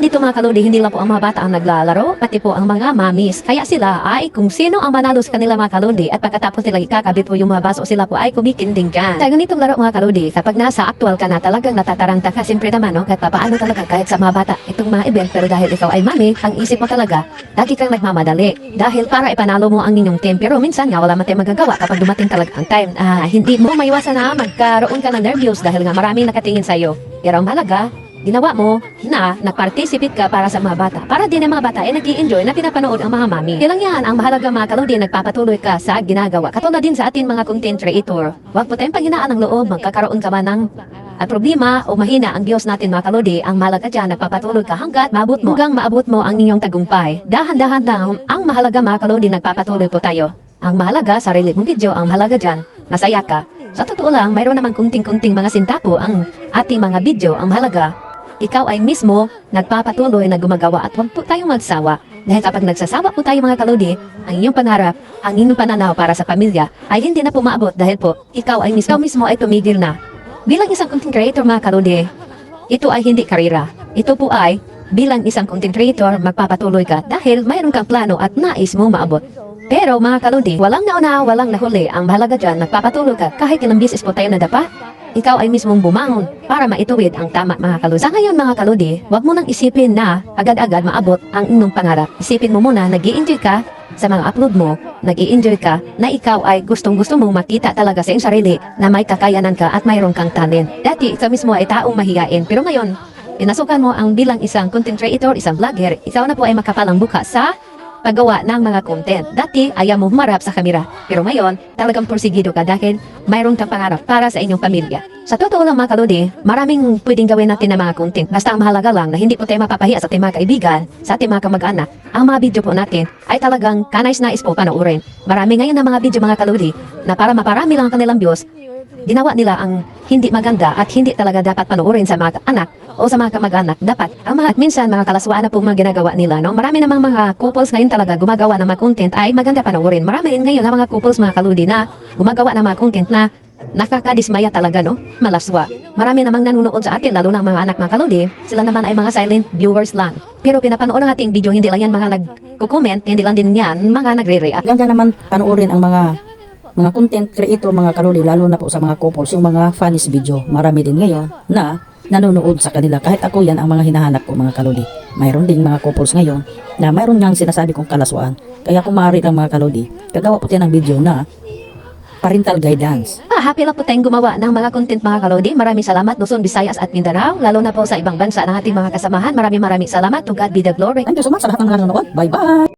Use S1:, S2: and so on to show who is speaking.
S1: dito mga kalodi, hindi lang po ang mga bata ang naglalaro, pati po ang mga mamis. Kaya sila ay kung sino ang manalo sa kanila mga kalodi at pagkatapos nila ikakabit po yung mga baso, sila po ay kumikinding ka. Sa ganitong laro mga kalodi, kapag nasa actual ka na talagang natataranta ka, siyempre naman no, kahit paano talaga kahit sa mga bata itong mga event, pero dahil ikaw ay mami, ang isip mo talaga, lagi kang nagmamadali. Dahil para ipanalo mo ang inyong team, pero minsan nga wala man tayong magagawa kapag dumating talaga ang time. Hindi mo maiwasan na magkaroon ka ng nervyos dahil nga maraming nakatingin sa'yo. Pero ang mahalaga, ginawa mo na nag-participate ka para sa mga bata. Para din ang mga bata ay nag-i-enjoy na pinapanood ang mga mami. Kailang yan, ang mahalaga mga kalodi, nagpapatuloy ka sa ginagawa. Katulad din sa atin mga content creator. Huwag po tayong panghinaan ng loob, magkakaroon ka man ng problema o mahina ang Diyos natin mga kalodi. Ang mahalaga dyan, nagpapatuloy ka hanggat maabot mo. Hanggang maabot mo ang inyong tagumpay. Dahan-dahan lang, ang mahalaga mga kalodi, nagpapatuloy po tayo. Ang mahalaga, sarili mong video, ang mahalaga dyan, masaya ka. Sa totoo lang, mayroon naman kunting-kunting mga sintapo ang ating mga video. Ang mahalaga, ikaw ay mismo nagpapatuloy na gumagawa at huwag po tayong magsawa. Dahil kapag nagsasawa po tayo mga kalodi, ang inyong pangarap, ang inyong pananaw para sa pamilya ay hindi na po maabot dahil po ikaw mismo ay tumigil na. Bilang isang content creator mga kalodi, ito ay hindi karera. Ito po ay bilang isang content creator, magpapatuloy ka dahil mayroon kang plano at nais mo maabot. Pero mga kalodi, walang nauna, walang nahuli. Ang mahalaga dyan, nagpapatuloy ka kahit ilang bisis po tayo nadapa. Ikaw ay mismong bumangon para maituwid ang tama mga kalodi. Sa ngayon mga kalodi, huwag mo nang isipin na agad-agad maabot ang inyong pangarap. Isipin mo muna, nag-i-enjoy ka sa mga upload mo, nag-i-enjoy ka na ikaw ay gustong-gusto mong makita talaga sa iyong sarili na may kakayanan ka at mayroon kang talent. Dati ikaw mismo ay taong mahiyain, pero ngayon, pinasukan mo ang bilang isang content creator, isang vlogger, ikaw na po ay makapalang buka sa paggawa ng mga content. Dati, ayaw mo humarap sa kamera. Pero ngayon, talagang porsigido ka dahil mayroon kang pangarap para sa inyong pamilya. Sa totoo lang mga kalodi, maraming pwedeng gawin natin na mga content. Basta ang mahalaga lang na hindi po tayo mapapahiya sa ating mga kaibigan, sa ating mga kamag-anak. Ang mga video po natin ay talagang kanais-nais po panoorin. Marami ngayon na mga video mga kalodi na para maparami lang ang kanilang views, ginawa nila ang hindi maganda at hindi talaga dapat panoorin sa mga anak o sa mga kamag-anak. Dapat ang mga minsan mga kalaswaan na po mga ginagawa nila, no? Marami namang mga couples ngayon talaga gumagawa ng mga content ay maganda panoorin. Marami rin ngayon na mga couples mga kaludi na gumagawa ng mga content na nakakadismaya talaga, no? Malaswa. Marami namang nanonood sa atin, lalo na ang mga anak mga kaludi. Sila naman ay mga silent viewers lang. Pero pinapanood ng ating video, hindi lang yan mga nagko-comment, hindi lang din yan mga nagre-react.
S2: Ganda naman panoorin ang mga content creator mga kalodi, lalo na po sa mga couples, yung mga funnies video. Marami din ngayon na nanonood sa kanila. Kahit ako, yan ang mga hinahanap ko mga kalodi. Mayroon din mga couples ngayon na mayroon ngang sinasabi kong kalaswaan. Kaya kung maaari lang mga kalodi, kagawa po tayo ng video na parental guidance.
S1: Happy lang po tayong gumawa ng mga content mga kalodi. Maraming salamat Luzon, Visayas at Mindanao, lalo na po sa ibang bansa ng ating mga kasamahan. Maraming salamat. To God be the glory.
S2: Thank you so much sa lahat ng nanonood. Bye bye!